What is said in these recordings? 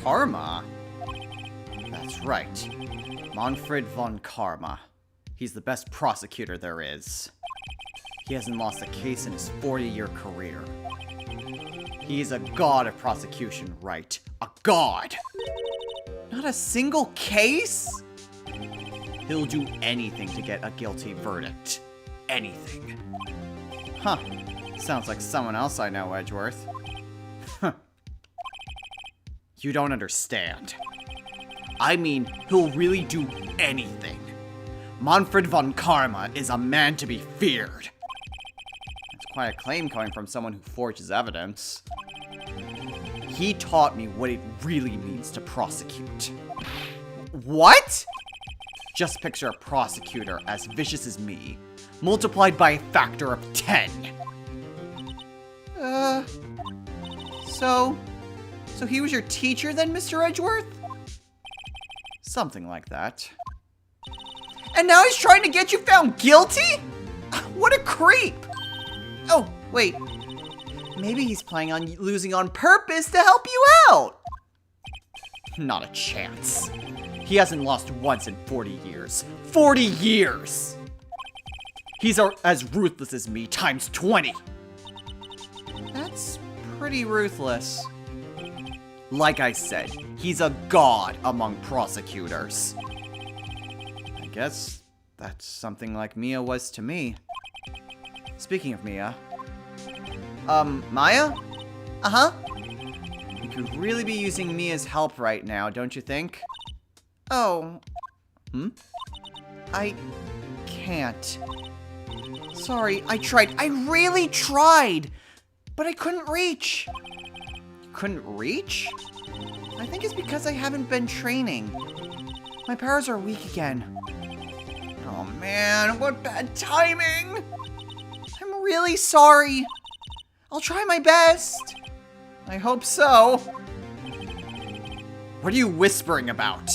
Karma? That's right. Manfred von Karma. He's the best prosecutor there is. He hasn't lost a case in his 40-year career. He's a god of prosecution, Wright. A god! Not a single case? He'll do anything to get a guilty verdict. Anything. Huh. Sounds like someone else I know, Edgeworth. You don't understand. I mean, he'll really do anything. Manfred von Karma is a man to be feared. That's quite a claim coming from someone who forges evidence. He taught me what it really means to prosecute. What? Just picture a prosecutor as vicious as me, multiplied by a factor of 10. So he was your teacher then, Mr. Edgeworth? Something like that. And now he's trying to get you found guilty? What a creep! Oh, wait. Maybe he's planning on losing on purpose to help you out. Not a chance. He hasn't lost once in 40 years. 40 years! He's as ruthless as me times 20. That's pretty ruthless. Like I said, he's a god among prosecutors. I guess that's something like Mia was to me. Speaking of Mia. Maya? Uh-huh. You could really be using Mia's help right now, don't you think? Oh. I can't. Sorry, I tried. I really tried! But I couldn't reach. Couldn't reach? I think it's because I haven't been training. My powers are weak again. Oh man, what bad timing! I'm really sorry. I'll try my best. I hope so. What are you whispering about?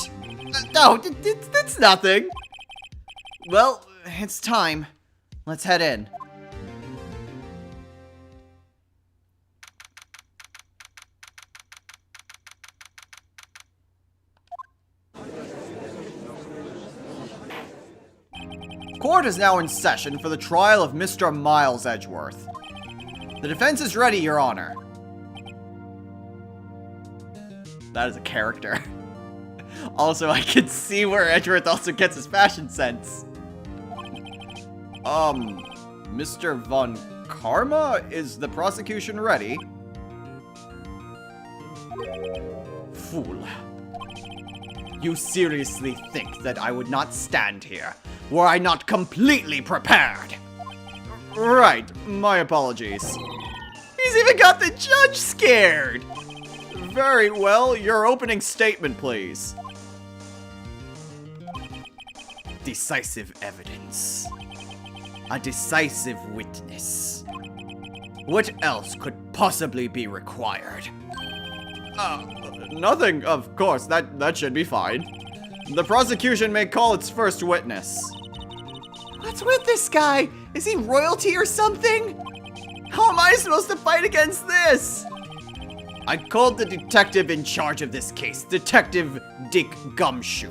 No, it's nothing. Well, it's time. Let's head in. Court is now in session for the trial of Mr. Miles Edgeworth. The defense is ready, Your Honor. That is a character. Also, I can see where Edgeworth also gets his fashion sense. Mr. von Karma, is the prosecution ready? Fool. You seriously think that I would not stand here were I not completely prepared? Right, my apologies. He's even got the judge scared! Very well, your opening statement, please. Decisive evidence. A decisive witness. What else could possibly be required? Nothing, of course. That should be fine. The prosecution may call its first witness. What's with this guy? Is he royalty or something? How am I supposed to fight against this? I called the detective in charge of this case, Detective Dick Gumshoe.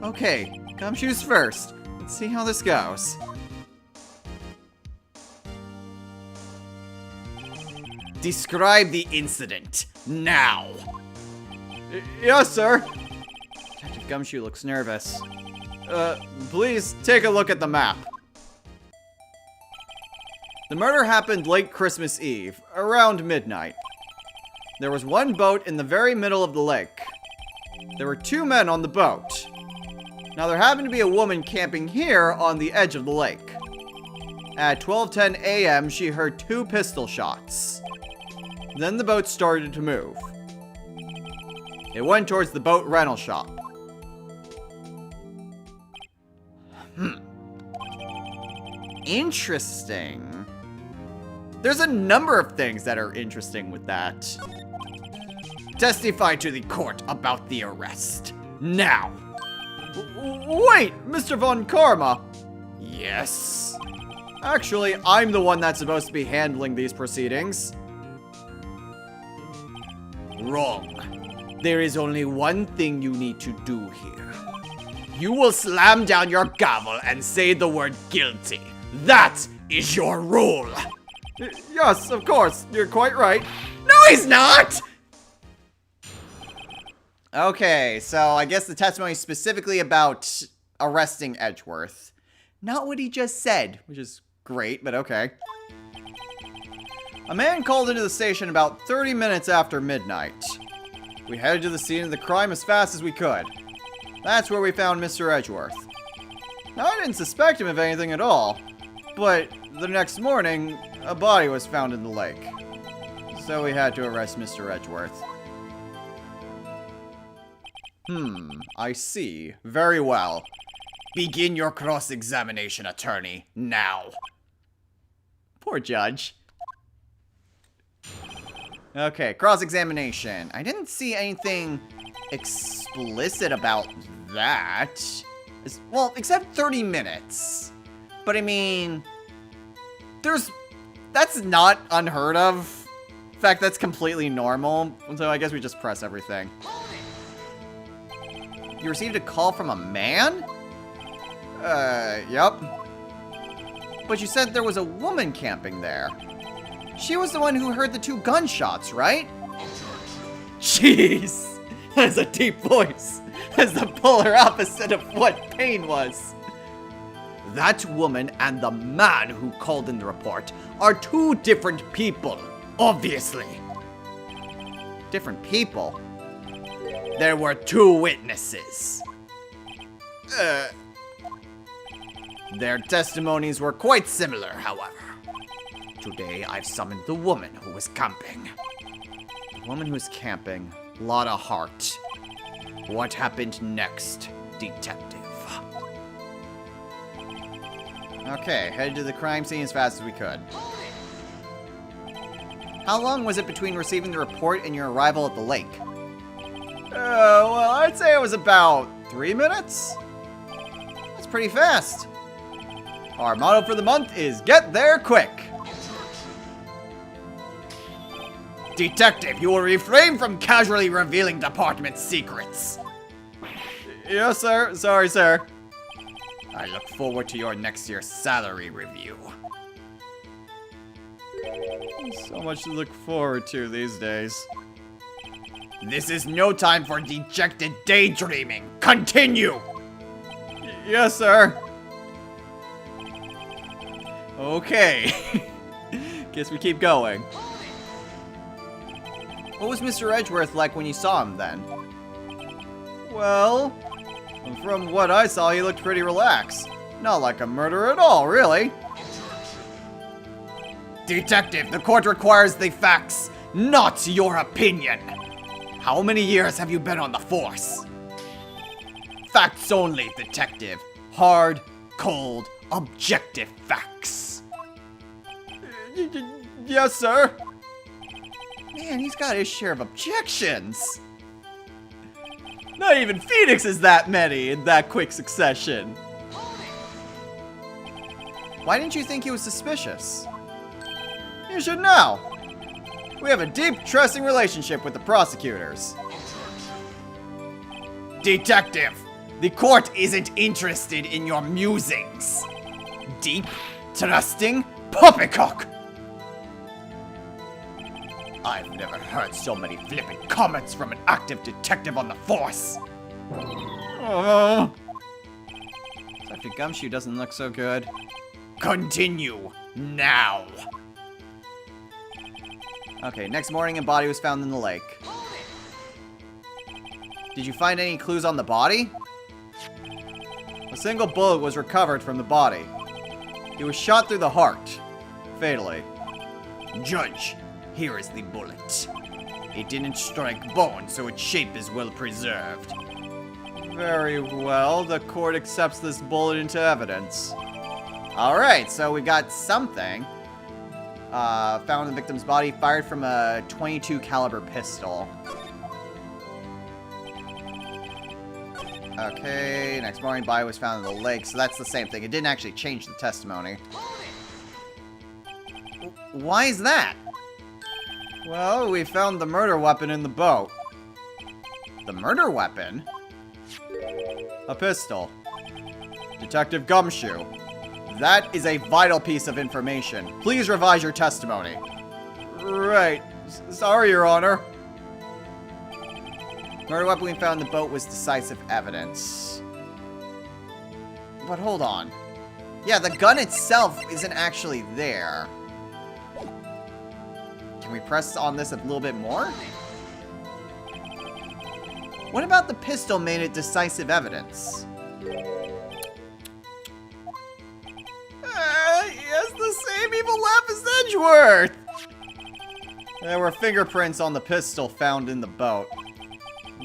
Okay, Gumshoe's first. Let's see how this goes. Describe the incident, now. Yes, sir. Detective Gumshoe looks nervous. Please take a look at the map. The murder happened late Christmas Eve, around midnight. There was one boat in the very middle of the lake. There were 2 men on the boat. Now there happened to be a woman camping here on the edge of the lake. At 12:10 a.m., she heard 2 pistol shots. Then the boat started to move. It went towards the boat rental shop. Interesting. There's a number of things that are interesting with that. Testify to the court about the arrest. Now. Wait, Mr. von Karma. Yes. Actually, I'm the one that's supposed to be handling these proceedings. Wrong. There is only one thing you need to do here. You will slam down your gavel and say the word guilty. That is your rule. Yes, of course. You're quite right. No, he's not! Okay, so I guess the testimony is specifically about arresting Edgeworth. Not what he just said, which is great, but okay. A man called into the station about 30 minutes after midnight. We headed to the scene of the crime as fast as we could. That's where we found Mr. Edgeworth. Now, I didn't suspect him of anything at all, but the next morning, a body was found in the lake. So we had to arrest Mr. Edgeworth. I see. Very well. Begin your cross-examination, attorney, now. Poor judge. Okay, cross-examination. I didn't see anything explicit about that. Well, except 30 minutes. But I mean, that's not unheard of. In fact, that's completely normal. So I guess we just press everything. You received a call from a man? Yep. But you said there was a woman camping there. She was the one who heard the 2 gunshots, right? Jeez! That's a deep voice. That's the polar opposite of what pain was. That woman and the man who called in the report are 2 different people, obviously. Different people? There were 2 witnesses. Their testimonies were quite similar, however. Today, I've summoned the woman who was camping. The woman who was camping. Lot of heart. What happened next, detective? Okay, headed to the crime scene as fast as we could. How long was it between receiving the report and your arrival at the lake? Well, I'd say it was about 3 minutes. That's pretty fast. Our motto for the month is get there quick. Detective, you will refrain from casually revealing department secrets. Yes, sir. Sorry, sir. I look forward to your next year's salary review. So much to look forward to these days. This is no time for dejected daydreaming. Continue! Yes, sir. Okay. Guess we keep going. What was Mr. Edgeworth like when you saw him then? Well, from what I saw, he looked pretty relaxed. Not like a murderer at all, really. Detective, the court requires the facts, not your opinion. How many years have you been on the force? Facts only, detective. Hard, cold, objective facts. Yes, sir. Man, he's got his share of objections. Not even Phoenix is that many in that quick succession. Why didn't you think he was suspicious? You should know. We have a deep, trusting relationship with the prosecutors. Detective, the court isn't interested in your musings. Deep, trusting, poppycock. I've never heard so many flippant comments from an active detective on the force. Dr. Gumshoe doesn't look so good. Continue now. Okay, next morning a body was found in the lake. Did you find any clues on the body? A single bullet was recovered from the body. He was shot through the heart, fatally. Judge, here is the bullet. It didn't strike bone, so its shape is well preserved. Very well, the court accepts this bullet into evidence. Alright, so we got something. Found the victim's body fired from a .22 caliber pistol. Okay, next morning body was found in the lake, so that's the same thing. It didn't actually change the testimony. Why is that? Well, we found the murder weapon in the boat. The murder weapon? A pistol. Detective Gumshoe. That is a vital piece of information. Please revise your testimony. Right. Sorry, Your Honor. Murder weapon we found in the boat was decisive evidence. But hold on. Yeah, the gun itself isn't actually there. Can we press on this a little bit more? What about the pistol made it decisive evidence? He has the same evil laugh as Edgeworth! There were fingerprints on the pistol found in the boat.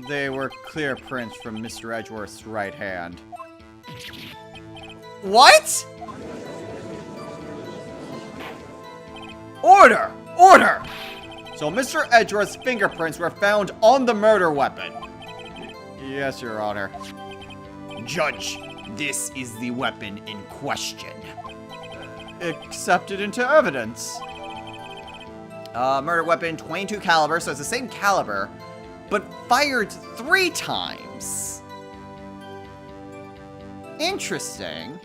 They were clear prints from Mr. Edgeworth's right hand. What? Order! Order! So Mr. Edgeworth's fingerprints were found on the murder weapon. Yes, Your Honor. Judge, this is the weapon in question. Accepted into evidence. Murder weapon, 22 caliber, so it's the same caliber, but fired 3 times. Interesting.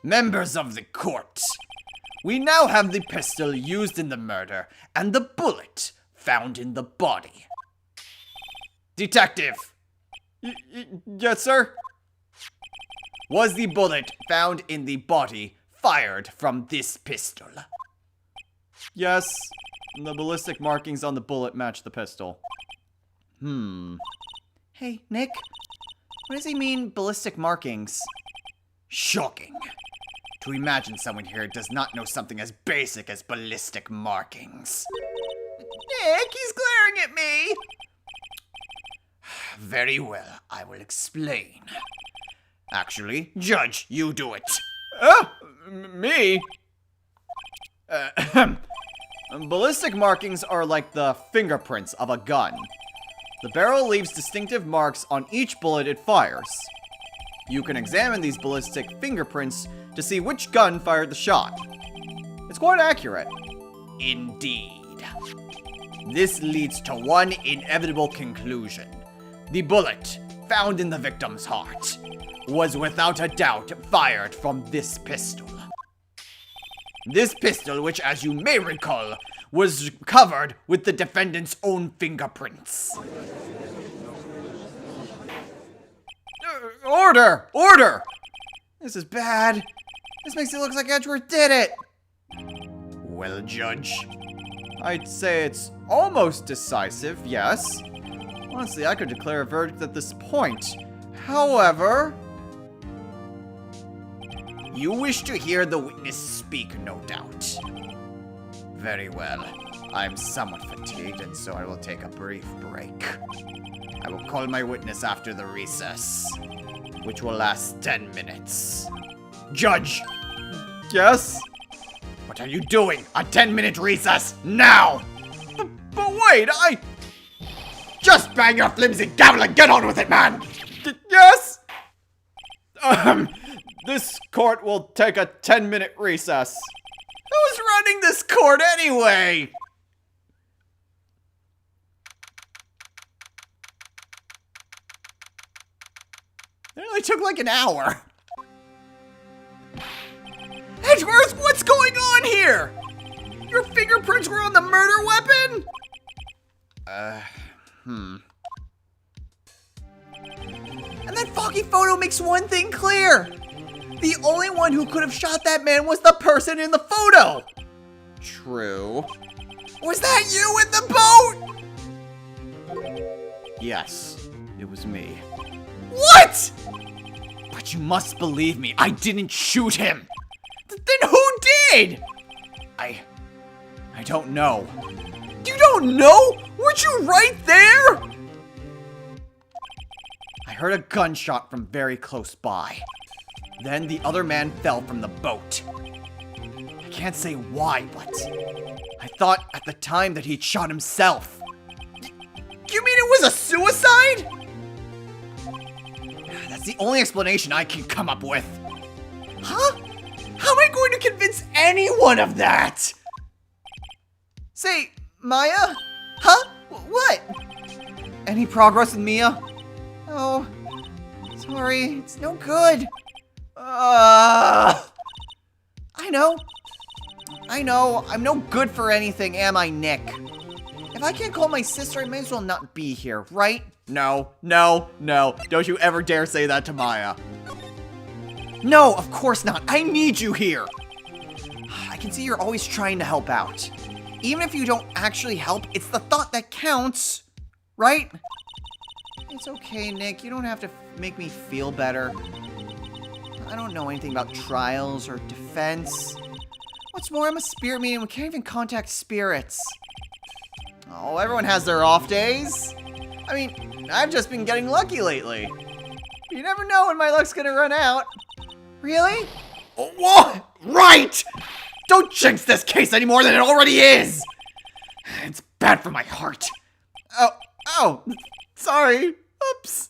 Members of the court, we now have the pistol used in the murder and the bullet found in the body. Detective. Yes, sir? Was the bullet found in the body fired from this pistol? Yes. The ballistic markings on the bullet match the pistol. Hey, Nick. What does he mean, ballistic markings? Shocking. To imagine someone here does not know something as basic as ballistic markings. Nick, he's glaring at me! Very well, I will explain. Actually, Judge, you do it. Me? Ballistic markings are like the fingerprints of a gun. The barrel leaves distinctive marks on each bullet it fires. You can examine these ballistic fingerprints to see which gun fired the shot. It's quite accurate. Indeed. This leads to one inevitable conclusion. The bullet, found in the victim's heart, was without a doubt fired from this pistol. This pistol, which as you may recall, was covered with the defendant's own fingerprints. Order! Order! This is bad. This makes it look like Edgeworth did it. Well, Judge, I'd say it's almost decisive, yes. Honestly, I could declare a verdict at this point. However, you wish to hear the witness speak, no doubt. Very well. I'm somewhat fatigued, and so I will take a brief break. I will call my witness after the recess, which will last 10 minutes. Judge! Yes? What are you doing? A 10-minute recess, now! But wait, Just bang your flimsy gavel and get on with it, man! Yes? This court will take a 10-minute recess. Who's running this court anyway? It only took like an hour. Edgeworth, what's going on here? Your fingerprints were on the murder weapon? And that foggy photo makes one thing clear. The only one who could have shot that man was the person in the photo. True. Was that you in the boat? Yes, it was me. What? But you must believe me, I didn't shoot him. Then who did? I don't know. You don't know? Weren't you right there? I heard a gunshot from very close by. Then the other man fell from the boat. I can't say why, but I thought at the time that he'd shot himself. You mean it was a suicide? That's the only explanation I can come up with. Huh? How am I going to convince anyone of that? Say, Maya? Huh? What? Any progress with Mia? Oh, sorry, it's no good. I know, I'm no good for anything, am I, Nick? If I can't call my sister, I may as well not be here, right? No, no, no, don't you ever dare say that to Maya. No, of course not, I need you here. I can see you're always trying to help out. Even if you don't actually help, it's the thought that counts, right? It's okay, Nick, you don't have to make me feel better. I don't know anything about trials or defense. What's more, I'm a spirit medium. We can't even contact spirits. Oh, everyone has their off days. I mean, I've just been getting lucky lately. You never know when my luck's gonna run out. Really? Oh, whoa! Right! Don't jinx this case any more than it already is! It's bad for my heart. Oh, sorry. Oops.